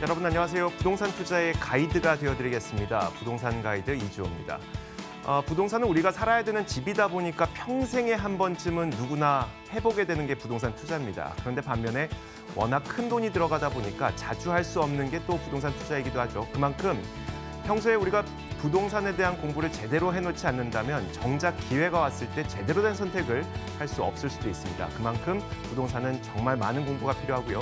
여러분 안녕하세요. 부동산 투자의 가이드가 되어드리겠습니다. 부동산 가이드 이주호입니다. 부동산은 우리가 살아야 되는 집이다 보니까 평생에 한 번쯤은 누구나 해보게 되는 게 부동산 투자입니다. 그런데 반면에 워낙 큰 돈이 들어가다 보니까 자주 할 수 없는 게 또 부동산 투자이기도 하죠. 그만큼 평소에 우리가 부동산에 대한 공부를 제대로 해놓지 않는다면 정작 기회가 왔을 때 제대로 된 선택을 할 수 없을 수도 있습니다. 그만큼 부동산은 정말 많은 공부가 필요하고요.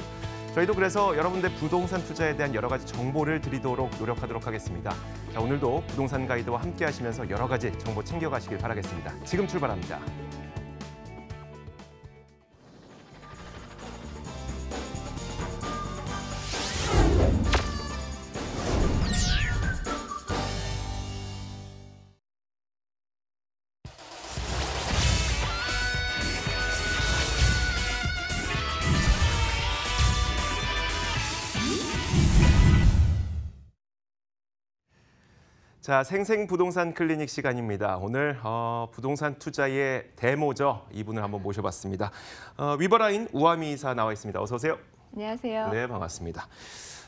저희도 그래서 여러분들 부동산 투자에 대한 여러 가지 정보를 드리도록 노력하도록 하겠습니다. 자, 오늘도 부동산 가이드와 함께 하시면서 여러 가지 정보 챙겨가시길 바라겠습니다. 지금 출발합니다. 자, 생생부동산 클리닉 시간입니다. 오늘 부동산 투자의 대모죠. 이분을 한번 모셔봤습니다. 위버라인 우아미 이사 나와 있습니다. 어서 오세요. 안녕하세요. 네, 반갑습니다.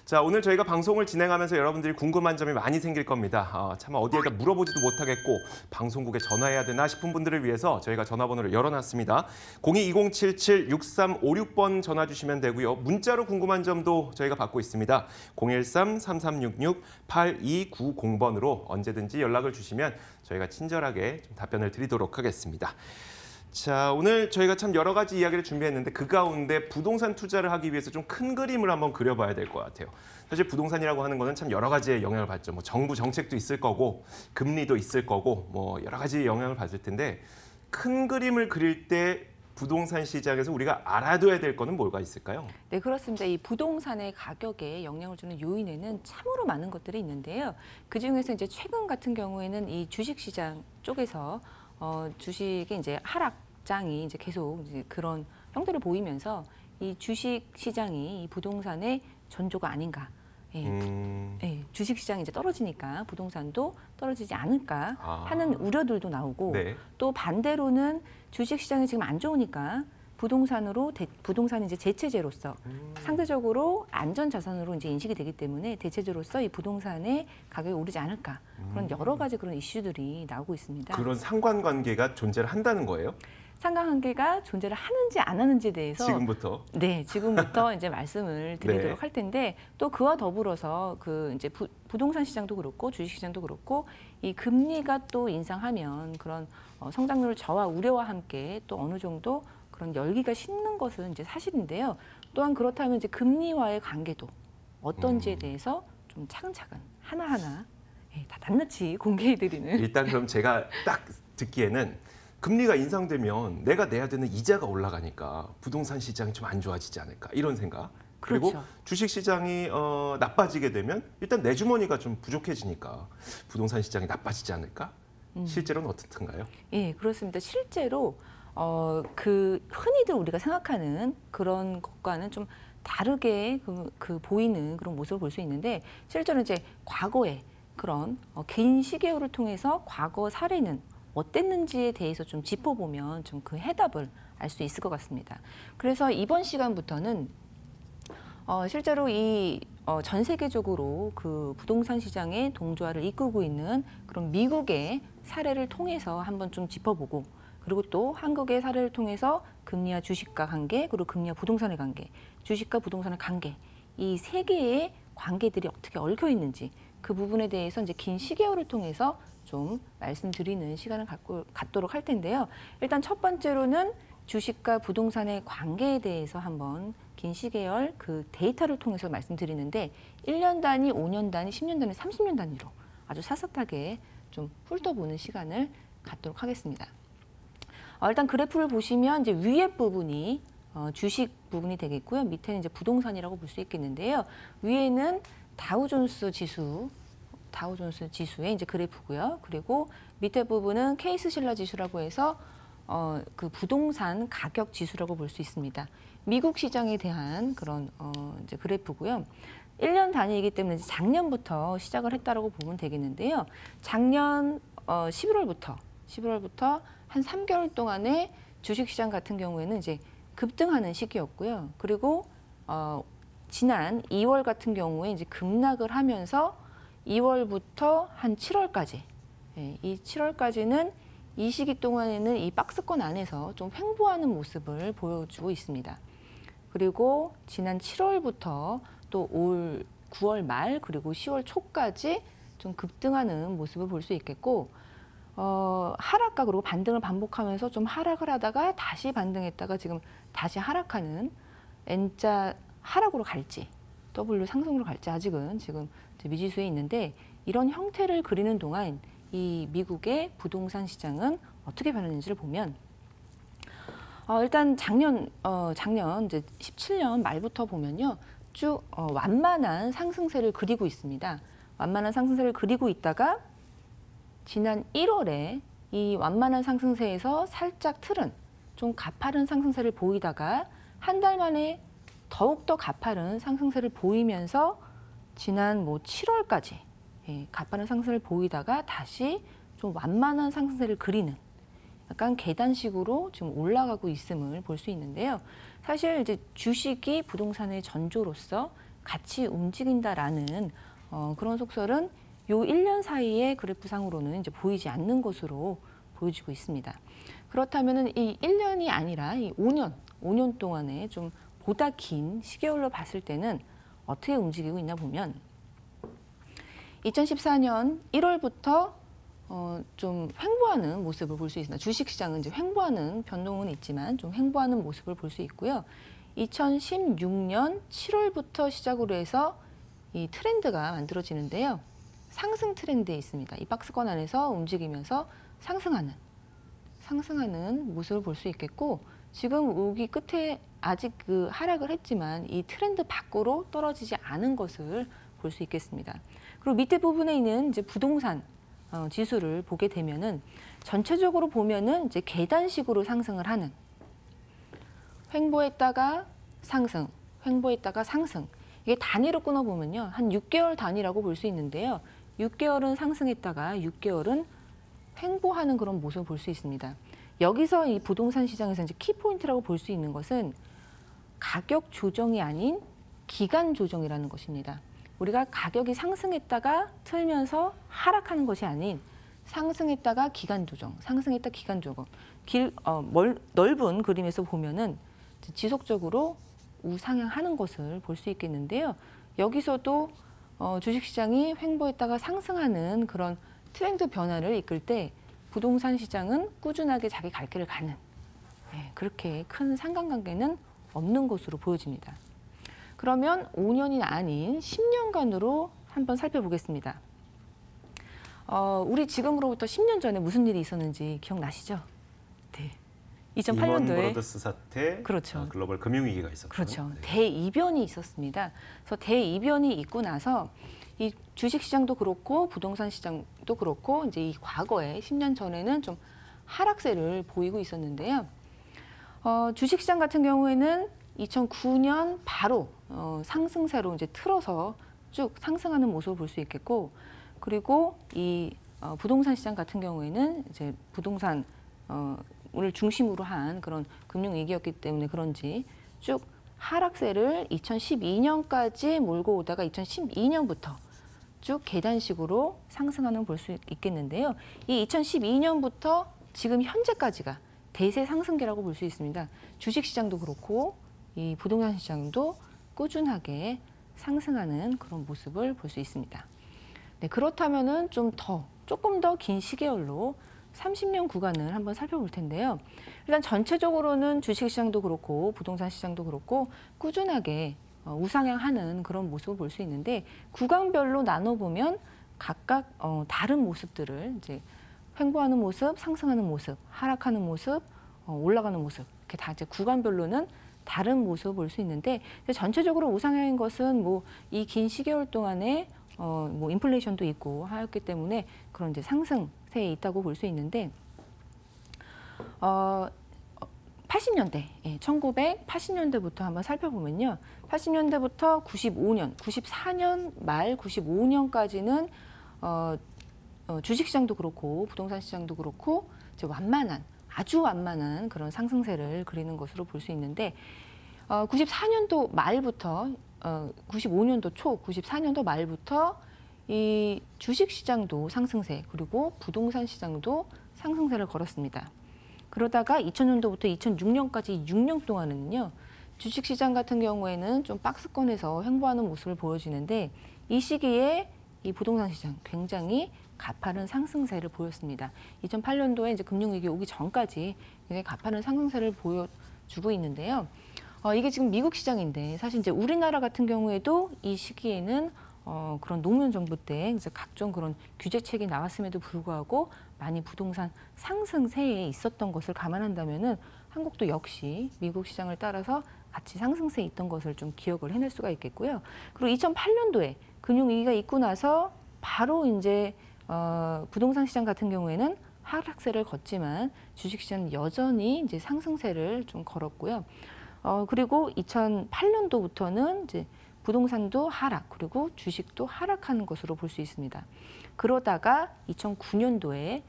자, 오늘 저희가 방송을 진행하면서 여러분들이 궁금한 점이 많이 생길 겁니다. 차마 어디에다 물어보지도 못하겠고 방송국에 전화해야 되나 싶은 분들을 위해서 저희가 전화번호를 열어놨습니다. 02-2077-6356번 전화 주시면 되고요. 문자로 궁금한 점도 저희가 받고 있습니다. 013-3366-8290번으로 언제든지 연락을 주시면 저희가 친절하게 좀 답변을 드리도록 하겠습니다. 자, 오늘 저희가 참 여러 가지 이야기를 준비했는데 그 가운데 부동산 투자를 하기 위해서 좀 큰 그림을 한번 그려봐야 될 것 같아요. 사실 부동산이라고 하는 거는 참 여러 가지의 영향을 받죠. 뭐 정부 정책도 있을 거고 금리도 있을 거고 뭐 여러 가지 영향을 받을 텐데 큰 그림을 그릴 때 부동산 시장에서 우리가 알아둬야 될 거는 뭐가 있을까요? 네, 그렇습니다. 이 부동산의 가격에 영향을 주는 요인에는 참으로 많은 것들이 있는데요. 그중에서 이제 최근 같은 경우에는 이 주식시장 쪽에서 주식의 이제 하락장이 이제 계속 이제 그런 형태를 보이면서 이 주식 시장이 이 부동산의 전조가 아닌가. 예, 주식 시장이 이제 떨어지니까 부동산도 떨어지지 않을까 하는 우려들도 나오고 네. 또 반대로는 주식 시장이 지금 안 좋으니까 부동산이 이제 대체제로서 상대적으로 안전 자산으로 이제 인식이 되기 때문에 대체제로서 이 부동산의 가격이 오르지 않을까 그런 여러 가지 그런 이슈들이 나오고 있습니다. 그런 상관관계가 존재를 한다는 거예요? 상관관계가 존재를 하는지 안 하는지에 대해서 지금부터? 네, 지금부터 이제 말씀을 드리도록 네. 할 텐데 또 그와 더불어서 그 이제 부동산 시장도 그렇고 주식 시장도 그렇고 이 금리가 또 인상하면 그런 성장률 저하 우려와 함께 또 어느 정도 그런 열기가 식는 것은 이제 사실인데요. 또한 그렇다면 이제 금리와의 관계도 어떤지에 대해서 좀 차근차근 하나하나 다 낱낱이 공개해드리는. 일단 그럼 제가 딱 듣기에는 금리가 인상되면 내가 내야 되는 이자가 올라가니까 부동산 시장이 좀 안 좋아지지 않을까 이런 생각. 그리고 그렇죠. 주식 시장이 나빠지게 되면 일단 내 주머니가 좀 부족해지니까 부동산 시장이 나빠지지 않을까? 실제로는 어떻든가요? 예, 그렇습니다. 실제로 그 흔히들 우리가 생각하는 그런 것과는 좀 다르게 그 보이는 그런 모습을 볼 수 있는데 실제로 이제 과거에 그런 긴 시계열을 통해서 과거 사례는 어땠는지에 대해서 좀 짚어보면 좀 그 해답을 알 수 있을 것 같습니다. 그래서 이번 시간부터는 실제로 이 전 세계적으로 그 부동산 시장의 동조화를 이끌고 있는 그런 미국의 사례를 통해서 한번 좀 짚어보고 그리고 또 한국의 사례를 통해서 금리와 주식과 관계 그리고 금리와 부동산의 관계, 주식과 부동산의 관계 이 세 개의 관계들이 어떻게 얽혀 있는지 그 부분에 대해서 이제 긴 시계열을 통해서 좀 말씀드리는 시간을 갖도록 할 텐데요. 일단 첫 번째로는 주식과 부동산의 관계에 대해서 한번 긴 시계열 그 데이터를 통해서 말씀드리는데 1년 단위, 5년 단위, 10년 단위, 30년 단위로 아주 사석하게 좀 훑어보는 시간을 갖도록 하겠습니다. 일단 그래프를 보시면 이제 위에 부분이 주식 부분이 되겠고요. 밑에는 이제 부동산이라고 볼 수 있겠는데요. 위에는 다우존스 지수의 이제 그래프고요. 그리고 밑에 부분은 케이스실러 지수라고 해서 그 부동산 가격 지수라고 볼 수 있습니다. 미국 시장에 대한 그런 이제 그래프고요. 1년 단위이기 때문에 이제 작년부터 시작을 했다라고 보면 되겠는데요. 작년 11월부터 한 3개월 동안에 주식시장 같은 경우에는 이제 급등하는 시기였고요. 그리고 지난 2월 같은 경우에 이제 급락을 하면서 2월부터 한 7월까지, 이 7월까지는 이 시기 동안에는 이 박스권 안에서 좀 횡보하는 모습을 보여주고 있습니다. 그리고 지난 7월부터 또 올 9월 말 그리고 10월 초까지 좀 급등하는 모습을 볼 수 있겠고, 하락과 그리고 반등을 반복하면서 좀 하락을 하다가 다시 반등했다가 지금 다시 하락하는 N자 하락으로 갈지 W 상승으로 갈지 아직은 지금 미지수에 있는데, 이런 형태를 그리는 동안 이 미국의 부동산 시장은 어떻게 변했는지를 보면, 일단 작년 이제 17년 말부터 보면요, 쭉 완만한 상승세를 그리고 있습니다. 완만한 상승세를 그리고 있다가 지난 1월에 이 완만한 상승세에서 살짝 틀은 좀 가파른 상승세를 보이다가 한 달 만에 더욱더 가파른 상승세를 보이면서 지난 7월까지 가파른 상승세를 보이다가 다시 좀 완만한 상승세를 그리는 약간 계단식으로 지금 올라가고 있음을 볼 수 있는데요. 사실 이제 주식이 부동산의 전조로서 같이 움직인다라는 그런 속설은 요 1년 사이의 그래프상으로는 이제 보이지 않는 것으로 보여지고 있습니다. 그렇다면은 이 1년이 아니라 이 5년 동안에 좀 보다 긴 시계열로 봤을 때는 어떻게 움직이고 있나 보면, 2014년 1월부터 좀 횡보하는 모습을 볼 수 있습니다. 주식시장은 이제 횡보하는 변동은 있지만 좀 횡보하는 모습을 볼 수 있고요. 2016년 7월부터 시작으로 해서 이 트렌드가 만들어지는데요. 상승 트렌드에 있습니다. 이 박스권 안에서 움직이면서 상승하는 모습을 볼 수 있겠고, 지금 여기 끝에 아직 그 하락을 했지만 이 트렌드 밖으로 떨어지지 않은 것을 볼 수 있겠습니다. 그리고 밑에 부분에 있는 이제 부동산 지수를 보게 되면은 전체적으로 보면은 이제 계단식으로 상승을 하는, 횡보했다가 상승, 횡보했다가 상승. 이게 단위로 끊어 보면요, 한 6개월 단위라고 볼 수 있는데요. 6개월은 상승했다가 6개월은 횡보하는 그런 모습을 볼 수 있습니다. 여기서 이 부동산 시장에서 이제 키포인트라고 볼 수 있는 것은 가격 조정이 아닌 기간 조정이라는 것입니다. 우리가 가격이 상승했다가 틀면서 하락하는 것이 아닌 상승했다가 기간 조정, 상승했다 기간 조정. 넓은 그림에서 보면은 지속적으로 우상향하는 것을 볼 수 있겠는데요. 여기서도 주식시장이 횡보했다가 상승하는 그런 트렌드 변화를 이끌 때 부동산 시장은 꾸준하게 자기 갈 길을 가는, 그렇게 큰 상관관계는 없는 것으로 보여집니다. 그러면 5년이 아닌 10년간으로 한번 살펴보겠습니다. 우리 지금으로부터 10년 전에 무슨 일이 있었는지 기억나시죠? 네. 2008년도에 리먼 브러더스 사태, 그렇죠. 글로벌 금융위기가 있었죠. 그렇죠. 네. 대이변이 있었습니다. 그래서 대이변이 있고 나서 이 주식시장도 그렇고 부동산 시장도 그렇고 이제 이 과거에 10년 전에는 좀 하락세를 보이고 있었는데요. 주식시장 같은 경우에는 2009년 바로 상승세로 이제 틀어서 쭉 상승하는 모습을 볼 수 있겠고, 그리고 이 부동산 시장 같은 경우에는 이제 부동산 을 중심으로 한 그런 금융 위기였기 때문에 그런지 쭉 하락세를 2012년까지 몰고 오다가 2012년부터 쭉 계단식으로 상승하는 볼 수 있겠는데요. 이 2012년부터 지금 현재까지가 대세 상승기라고 볼 수 있습니다. 주식시장도 그렇고 이 부동산 시장도 꾸준하게 상승하는 그런 모습을 볼 수 있습니다. 네, 그렇다면은 조금 더 긴 시계열로 30년 구간을 한번 살펴볼 텐데요. 일단 전체적으로는 주식시장도 그렇고 부동산 시장도 그렇고 꾸준하게 우상향하는 그런 모습을 볼 수 있는데, 구간별로 나눠보면 각각 다른 모습들을 이제 횡보하는 모습, 상승하는 모습, 하락하는 모습, 올라가는 모습, 이렇게 다 이제 구간별로는 다른 모습을 볼 수 있는데, 전체적으로 우상향인 것은 뭐 이 긴 시계월 동안에 뭐 인플레이션도 있고 하였기 때문에 그런 이제 상승세에 있다고 볼 수 있는데, 80년대, 1980년대부터 한번 살펴보면요. 80년대부터 95년, 94년 말 95년까지는 주식시장도 그렇고 부동산 시장도 그렇고 이제 아주 완만한 그런 상승세를 그리는 것으로 볼 수 있는데, 94년도 말부터 95년도 초, 94년도 말부터 이 주식시장도 상승세 그리고 부동산 시장도 상승세를 걸었습니다. 그러다가 2000년도부터 2006년까지 6년 동안은요. 주식시장 같은 경우에는 좀 박스권에서 횡보하는 모습을 보여지는데 이 시기에 이 부동산 시장 굉장히 가파른 상승세를 보였습니다. 2008년도에 이제 금융위기 오기 전까지 굉장히 가파른 상승세를 보여주고 있는데요. 이게 지금 미국 시장인데 사실 이제 우리나라 같은 경우에도 이 시기에는 그런 노무현 정부 때 이제 각종 그런 규제책이 나왔음에도 불구하고 많이 부동산 상승세에 있었던 것을 감안한다면은 한국도 역시 미국 시장을 따라서 같이 상승세에 있던 것을 좀 기억을 해낼 수가 있겠고요. 그리고 2008년도에 금융위기가 있고 나서 바로 이제 부동산 시장 같은 경우에는 하락세를 걷지만 주식시장은 여전히 이제 상승세를 좀 걸었고요. 그리고 2008년도부터는 이제 부동산도 하락 그리고 주식도 하락하는 것으로 볼 수 있습니다. 그러다가 2009년도에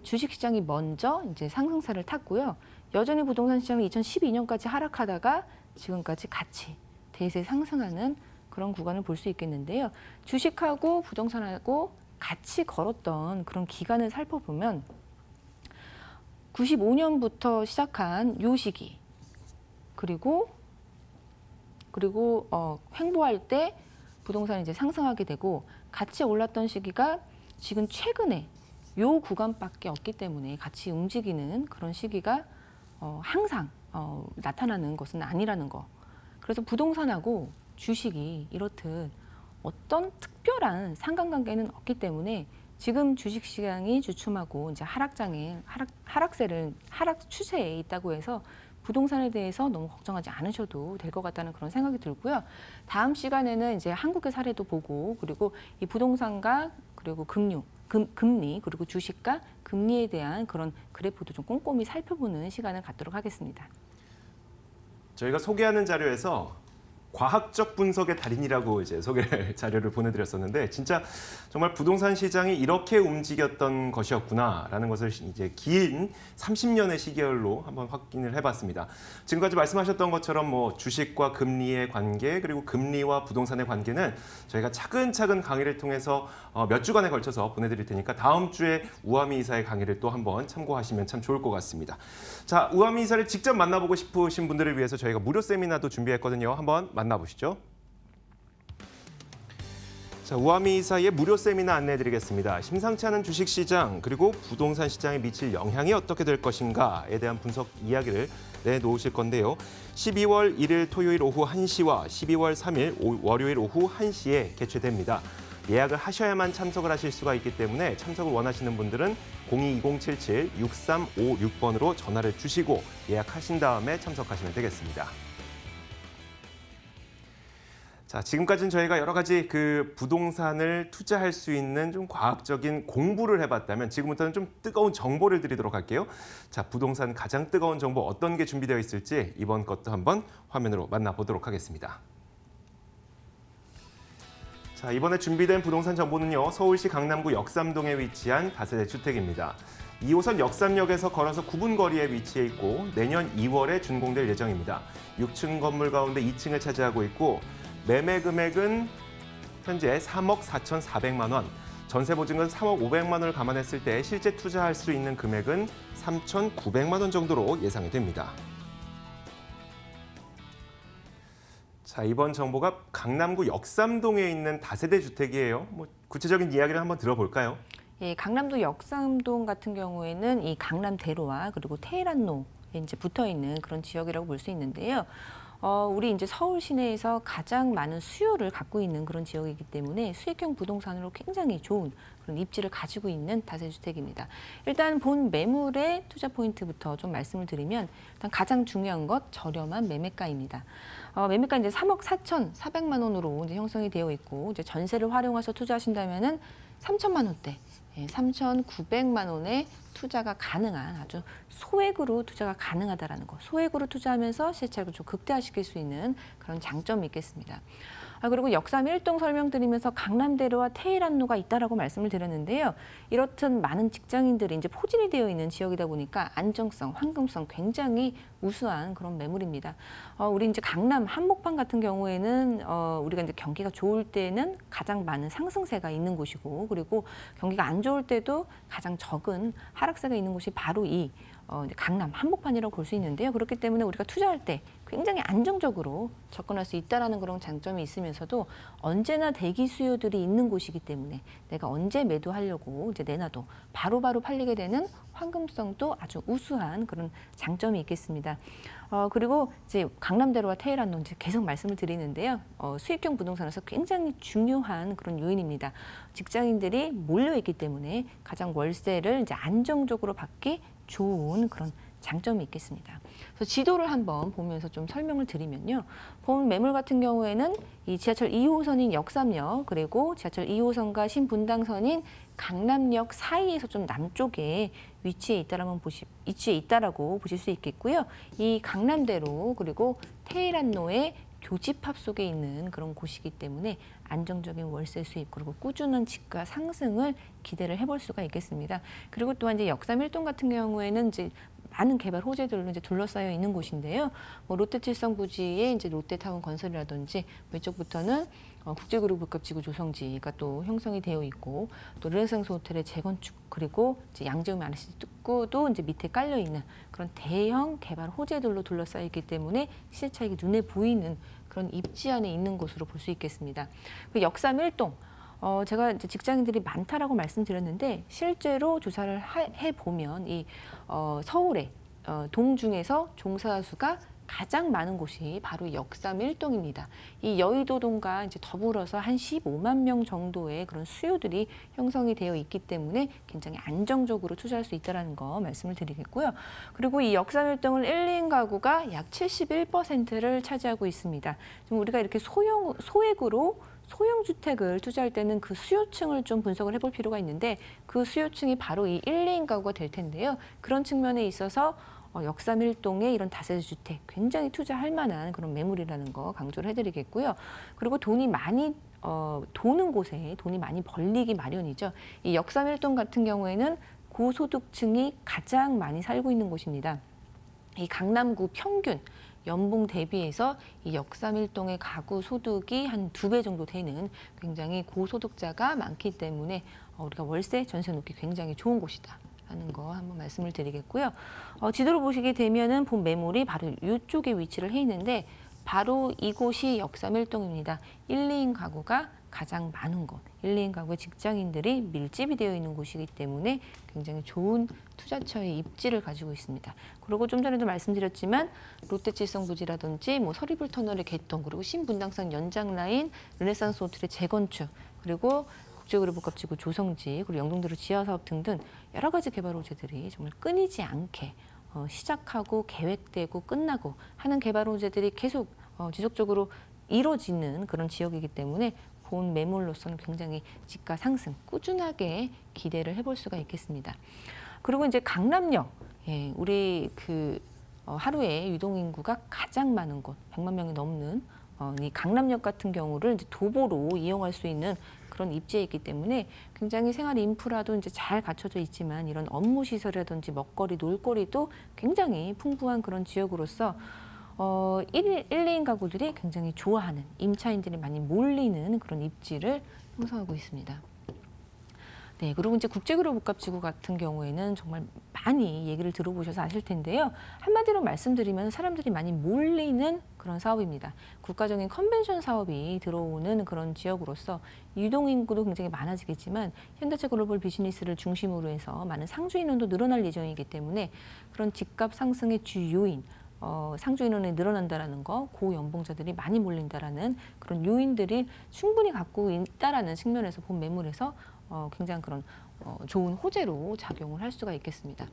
주식시장이 먼저 이제 상승세를 탔고요. 여전히 부동산 시장이 2012년까지 하락하다가 지금까지 같이 대세 상승하는 그런 구간을 볼 수 있겠는데요. 주식하고 부동산하고 같이 걸었던 그런 기간을 살펴보면 95년부터 시작한 요 시기 그리고 횡보할 때 부동산이 이제 상승하게 되고 같이 올랐던 시기가 지금 최근에 요 구간밖에 없기 때문에 같이 움직이는 그런 시기가 항상 나타나는 것은 아니라는 거. 그래서 부동산하고 주식이 이렇듯 어떤 특별한 상관관계는 없기 때문에 지금 주식시장이 주춤하고 이제 하락 추세에 있다고 해서 부동산에 대해서 너무 걱정하지 않으셔도 될 것 같다는 그런 생각이 들고요. 다음 시간에는 이제 한국의 사례도 보고 그리고 이 부동산과 그리고 금리 그리고 주식과 금리에 대한 그런 그래프도 좀 꼼꼼히 살펴보는 시간을 갖도록 하겠습니다. 저희가 소개하는 자료에서 과학적 분석의 달인이라고 이제 소개를 자료를 보내드렸었는데 진짜 정말 부동산 시장이 이렇게 움직였던 것이었구나라는 것을 이제 긴 30년의 시계열로 한번 확인을 해봤습니다. 지금까지 말씀하셨던 것처럼 뭐 주식과 금리의 관계 그리고 금리와 부동산의 관계는 저희가 차근차근 강의를 통해서 몇 주간에 걸쳐서 보내드릴 테니까 다음 주에 우아미 이사의 강의를 또 한번 참고하시면 참 좋을 것 같습니다. 자, 우아미 이사를 직접 만나보고 싶으신 분들을 위해서 저희가 무료 세미나도 준비했거든요. 한번 만나보시죠. 자, 우아미 이사의 무료 세미나 안내해드리겠습니다. 심상치 않은 주식시장 그리고 부동산 시장에 미칠 영향이 어떻게 될 것인가에 대한 분석 이야기를 내놓으실 건데요. 12월 1일 토요일 오후 1시와 12월 3일 월요일 오후 1시에 개최됩니다. 예약을 하셔야만 참석을 하실 수가 있기 때문에 참석을 원하시는 분들은 02-2077-6356번으로 전화를 주시고 예약하신 다음에 참석하시면 되겠습니다. 자, 지금까지는 저희가 여러 가지 그 부동산을 투자할 수 있는 좀 과학적인 공부를 해봤다면 지금부터는 좀 뜨거운 정보를 드리도록 할게요. 자, 부동산 가장 뜨거운 정보 어떤 게 준비되어 있을지 이번 것도 한번 화면으로 만나보도록 하겠습니다. 자, 이번에 준비된 부동산 정보는요. 서울시 강남구 역삼동에 위치한 다세대 주택입니다. 2호선 역삼역에서 걸어서 9분 거리에 위치해 있고 내년 2월에 준공될 예정입니다. 6층 건물 가운데 2층을 차지하고 있고 매매 금액은 현재 3억 4,400만 원, 전세 보증금 3억 500만 원을 감안했을 때 실제 투자할 수 있는 금액은 3,900만 원 정도로 예상이 됩니다. 자, 이번 정보가 강남구 역삼동에 있는 다세대 주택이에요. 뭐 구체적인 이야기를 한번 들어볼까요? 예, 강남도 역삼동 같은 경우에는 이 강남대로와 그리고 테헤란로에 이제 붙어 있는 그런 지역이라고 볼 수 있는데요. 우리 이제 서울 시내에서 가장 많은 수요를 갖고 있는 그런 지역이기 때문에 수익형 부동산으로 굉장히 좋은 그런 입지를 가지고 있는 다세주택입니다. 일단 본 매물의 투자 포인트부터 좀 말씀을 드리면 일단 가장 중요한 것 저렴한 매매가입니다. 매매가 이제 3억 4,400만 원으로 이제 형성이 되어 있고 이제 전세를 활용해서 투자하신다면은 3천만 원대. 3,900만 원의 투자가 가능한 아주 소액으로 투자가 가능하다라는 거. 소액으로 투자하면서 시세차익을 좀 극대화시킬 수 있는 그런 장점이 있겠습니다. 그리고 역삼 1동 설명드리면서 강남대로와 테헤란로가 있다라고 말씀을 드렸는데요. 이렇듯 많은 직장인들이 이제 포진이 되어 있는 지역이다 보니까 안정성, 황금성 굉장히 우수한 그런 매물입니다. 우리 이제 강남 한복판 같은 경우에는 우리가 이제 경기가 좋을 때는 가장 많은 상승세가 있는 곳이고, 그리고 경기가 안 좋을 때도 가장 적은 하락세가 있는 곳이 바로 이 이제 강남 한복판이라고 볼 수 있는데요. 그렇기 때문에 우리가 투자할 때 굉장히 안정적으로 접근할 수 있다라는 그런 장점이 있으면서도 언제나 대기 수요들이 있는 곳이기 때문에 내가 언제 매도하려고 이제 내놔도 바로바로 팔리게 되는 황금성도 아주 우수한 그런 장점이 있겠습니다. 그리고 이제 강남대로와 테헤란로 이제 계속 말씀을 드리는데요. 수익형 부동산에서 굉장히 중요한 그런 요인입니다. 직장인들이 몰려있기 때문에 가장 월세를 이제 안정적으로 받기 좋은 그런 장점이 있겠습니다. 그래서 지도를 한번 보면서 좀 설명을 드리면요. 본 매물 같은 경우에는 이 지하철 2호선인 역삼역, 그리고 지하철 2호선과 신분당선인 강남역 사이에서 좀 남쪽에 위치해 있다라고 보실 수 있겠고요. 이 강남대로 그리고 테헤란로의 교집합 속에 있는 그런 곳이기 때문에 안정적인 월세 수입, 그리고 꾸준한 집가 상승을 기대를 해볼 수가 있겠습니다. 그리고 또한 이제 역삼 1동 같은 경우에는 이제 많은 개발 호재들로 이제 둘러싸여 있는 곳인데요. 롯데칠성 부지의 이제 롯데타운 건설이라든지 이쪽부터는 국제그룹 복합지구 조성지가 또 형성이 되어 있고, 또 르네상스 호텔의 재건축, 그리고 이제 양재움 RC 특구도 이제 밑에 깔려 있는 그런 대형 개발 호재들로 둘러싸여 있기 때문에 실차익이 눈에 보이는 그런 입지 안에 있는 곳으로 볼 수 있겠습니다. 그 역삼 1동. 제가 이제 직장인들이 많다라고 말씀드렸는데 실제로 조사를 해보면 이 서울의 동 중에서 종사 수가 가장 많은 곳이 바로 역삼 1동입니다. 이 여의도동과 이제 더불어서 한 15만 명 정도의 그런 수요들이 형성이 되어 있기 때문에 굉장히 안정적으로 투자할 수 있다는 거 말씀을 드리겠고요. 그리고 이 역삼 1동을 1, 2인 가구가 약 71%를 차지하고 있습니다. 지금 우리가 이렇게 소액으로 소형주택을 투자할 때는 그 수요층을 좀 분석을 해볼 필요가 있는데, 그 수요층이 바로 이 1, 2인 가구가 될 텐데요. 그런 측면에 있어서 역삼 1동의 이런 다세대 주택 굉장히 투자할 만한 그런 매물이라는 거 강조를 해드리겠고요. 그리고 돈이 많이 도는 곳에 돈이 많이 벌리기 마련이죠. 이 역삼 1동 같은 경우에는 고소득층이 가장 많이 살고 있는 곳입니다. 이 강남구 평균 연봉 대비해서 이 역삼 1동의 가구 소득이 한 2배 정도 되는 굉장히 고소득자가 많기 때문에 우리가 월세, 전세 놓기 굉장히 좋은 곳이다 하는 거 한번 말씀을 드리겠고요. 지도를 보시게 되면은 본 매물이 바로 이쪽에 위치를 해 있는데, 바로 이곳이 역삼 1동입니다. 1, 2인 가구가 가장 많은 곳, 1, 2인 가구의 직장인들이 밀집이 되어 있는 곳이기 때문에 굉장히 좋은 투자처의 입지를 가지고 있습니다. 그리고 좀 전에도 말씀드렸지만 롯데칠성 부지라든지 서리불 터널의 개통, 그리고 신분당선 연장 라인, 르네상스 호텔의 재건축, 그리고 국제그룹 복합지구 조성지, 그리고 영동도로 지하사업 등등 여러 가지 개발 호재들이 정말 끊이지 않게 시작하고 계획되고 끝나고 하는 개발 호재들이 계속 지속적으로 이루어지는 그런 지역이기 때문에 본 매물로서는 굉장히 집가 상승 꾸준하게 기대를 해볼 수가 있겠습니다. 그리고 이제 강남역, 우리 하루에 유동 인구가 가장 많은 곳, 100만 명이 넘는 이 강남역 같은 경우를 이제 도보로 이용할 수 있는 그런 입지에 있기 때문에 굉장히 생활 인프라도 이제 잘 갖춰져 있지만 이런 업무 시설이라든지 먹거리, 놀거리도 굉장히 풍부한 그런 지역으로서 1, 2인 가구들이 굉장히 좋아하는, 임차인들이 많이 몰리는 그런 입지를 형성하고 있습니다. 네, 그리고 이제 국제그룹 복합지구 같은 경우에는 정말 많이 얘기를 들어보셔서 아실 텐데요. 한마디로 말씀드리면 사람들이 많이 몰리는 그런 사업입니다. 국가적인 컨벤션 사업이 들어오는 그런 지역으로서 유동인구도 굉장히 많아지겠지만 현대차 글로벌 비즈니스를 중심으로 해서 많은 상주 인원도 늘어날 예정이기 때문에 그런 집값 상승의 주 요인, 상주 인원이 늘어난다라는 거, 고연봉자들이 많이 몰린다라는 그런 요인들이 충분히 갖고 있다라는 측면에서 본 매물에서 굉장히 그런 좋은 호재로 작용을 할 수가 있겠습니다.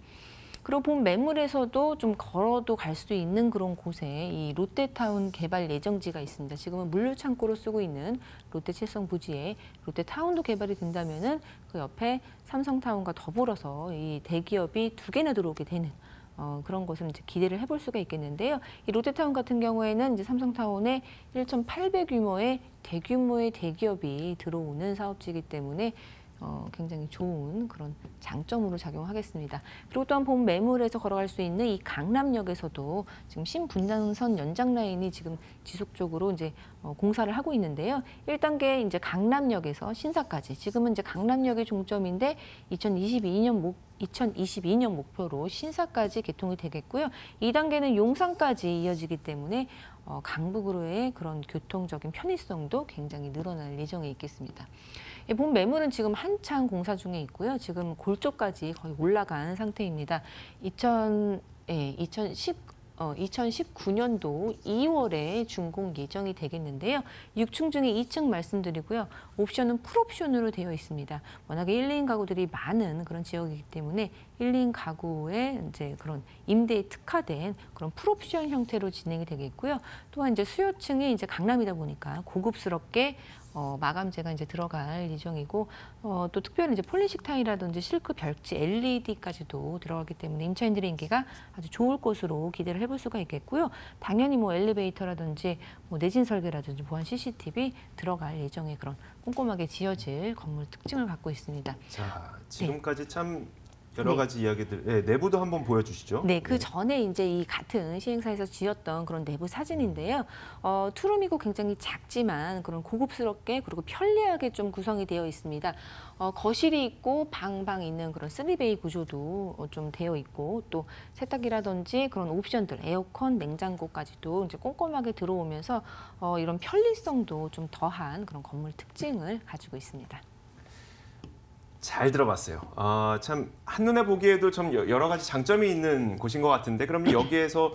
그리고 본 매물에서도 좀 걸어도 갈 수 있는 그런 곳에 이 롯데타운 개발 예정지가 있습니다. 지금은 물류창고로 쓰고 있는 롯데칠성 부지에 롯데타운도 개발이 된다면은 그 옆에 삼성타운과 더불어서 이 대기업이 2개나 들어오게 되는 그런 것을 이제 기대를 해볼 수가 있겠는데요. 이 롯데타운 같은 경우에는 이제 삼성타운에 1,800 규모의 대규모의 대기업이 들어오는 사업지이기 때문에 굉장히 좋은 그런 장점으로 작용하겠습니다. 그리고 또한 본 매물에서 걸어갈 수 있는 이 강남역에서도 지금 신분당선 연장 라인이 지금 지속적으로 이제 공사를 하고 있는데요. 1단계 이제 강남역에서 신사까지 지금은 이제 강남역이 종점인데 2022년 목표로 신사까지 개통이 되겠고요. 2단계는 용산까지 이어지기 때문에 강북으로의 그런 교통적인 편의성도 굉장히 늘어날 예정에 있겠습니다. 본 매물은 지금 한창 공사 중에 있고요. 지금 골조까지 거의 올라간 상태입니다. 2019년도 2월에 준공 예정이 되겠는데요. 6층 중에 2층 말씀드리고요. 옵션은 풀옵션으로 되어 있습니다. 워낙에 1, 2인 가구들이 많은 그런 지역이기 때문에 1, 2인 가구의 이제 그런 임대에 특화된 그런 풀옵션 형태로 진행이 되겠고요. 또한 이제 수요층이 이제 강남이다 보니까 고급스럽게 마감재가 이제 들어갈 예정이고 또 특별히 이제 폴리식 타일이라든지 실크 벽지 LED까지도 들어가기 때문에 임차인들의 인기가 아주 좋을 것으로 기대를 해볼 수가 있겠고요. 당연히 뭐 엘리베이터라든지 뭐 내진 설계라든지 보안 CCTV 들어갈 예정의 그런 꼼꼼하게 지어질 건물 특징을 갖고 있습니다. 자, 지금까지 참 여러 가지 이야기들, 내부도 한번 보여주시죠. 네, 그 전에 이제 이 같은 시행사에서 지었던 그런 내부 사진인데요. 투룸이고 굉장히 작지만 그런 고급스럽게 그리고 편리하게 좀 구성이 되어 있습니다. 거실이 있고 방 있는 그런 3베이 구조도 좀 되어 있고 또 세탁기라든지 그런 옵션들, 에어컨, 냉장고까지도 이제 꼼꼼하게 들어오면서 이런 편리성도 좀 더한 그런 건물 특징을 가지고 있습니다. 잘 들어봤어요. 참 한눈에 보기에도 좀 여러 가지 장점이 있는 곳인 것 같은데 그러면 여기에서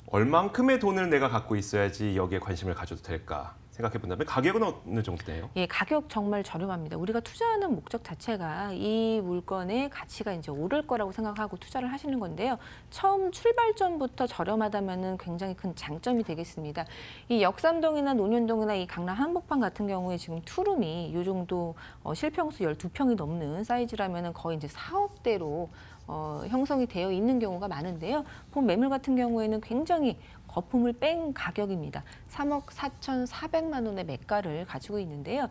얼만큼의 돈을 내가 갖고 있어야지 여기에 관심을 가져도 될까 생각해 본다면 가격은 어느 정도 돼요? 예, 가격 정말 저렴합니다. 우리가 투자하는 목적 자체가 이 물건의 가치가 이제 오를 거라고 생각하고 투자를 하시는 건데요. 처음 출발점부터 저렴하다면은 굉장히 큰 장점이 되겠습니다. 이 역삼동이나 논현동이나 이 강남 한복판 같은 경우에 지금 투룸이 이 정도 실평수 12평이 넘는 사이즈라면은 거의 이제 4억대로 형성이 되어 있는 경우가 많은데요. 본 매물 같은 경우에는 굉장히 거품을 뺀 가격입니다. 3억 4,400만 원의 매가를 가지고 있는데요.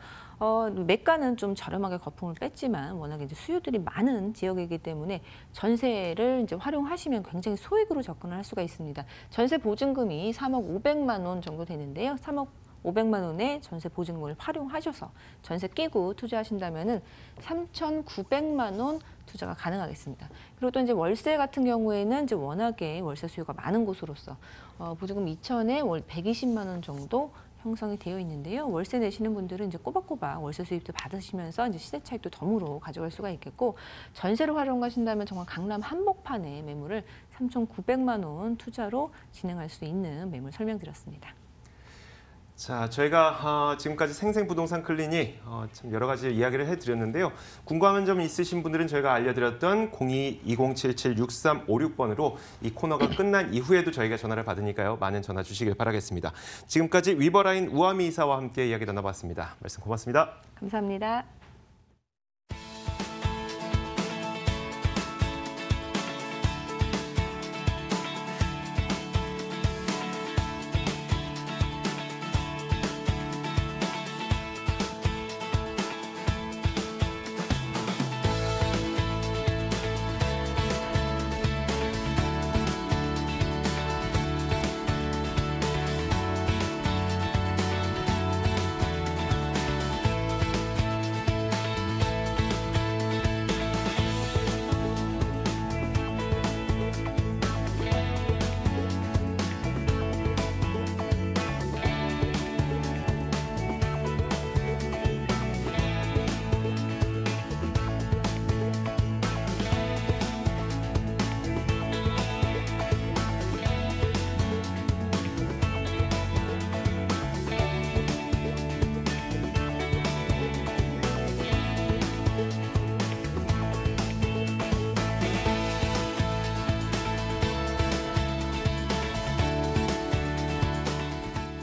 매가는 좀 저렴하게 거품을 뺐지만 워낙에 이제 수요들이 많은 지역이기 때문에 전세를 이제 활용하시면 굉장히 소액으로 접근을 할 수가 있습니다. 전세 보증금이 3억 500만 원 정도 되는데요. 3억 500만 원의 전세 보증금을 활용하셔서 전세 끼고 투자하신다면은 3,900만 원 투자가 가능하겠습니다. 그리고 또 이제 월세 같은 경우에는 이제 워낙에 월세 수요가 많은 곳으로서 보증금 2천에 월 120만 원 정도 형성이 되어 있는데요. 월세 내시는 분들은 이제 꼬박꼬박 월세 수입도 받으시면서 이제 시세 차익도 덤으로 가져갈 수가 있겠고 전세로 활용하신다면 정말 강남 한복판의 매물을 3,900만 원 투자로 진행할 수 있는 매물 설명드렸습니다. 자, 저희가 지금까지 생생부동산 클리닉 참 여러 가지 이야기를 해드렸는데요. 궁금한 점 있으신 분들은 저희가 알려드렸던 02-2077-6356번으로 이 코너가 끝난 이후에도 저희가 전화를 받으니까요. 많은 전화 주시길 바라겠습니다. 지금까지 위버라인 우아미 이사와 함께 이야기 나눠봤습니다. 말씀 고맙습니다. 감사합니다.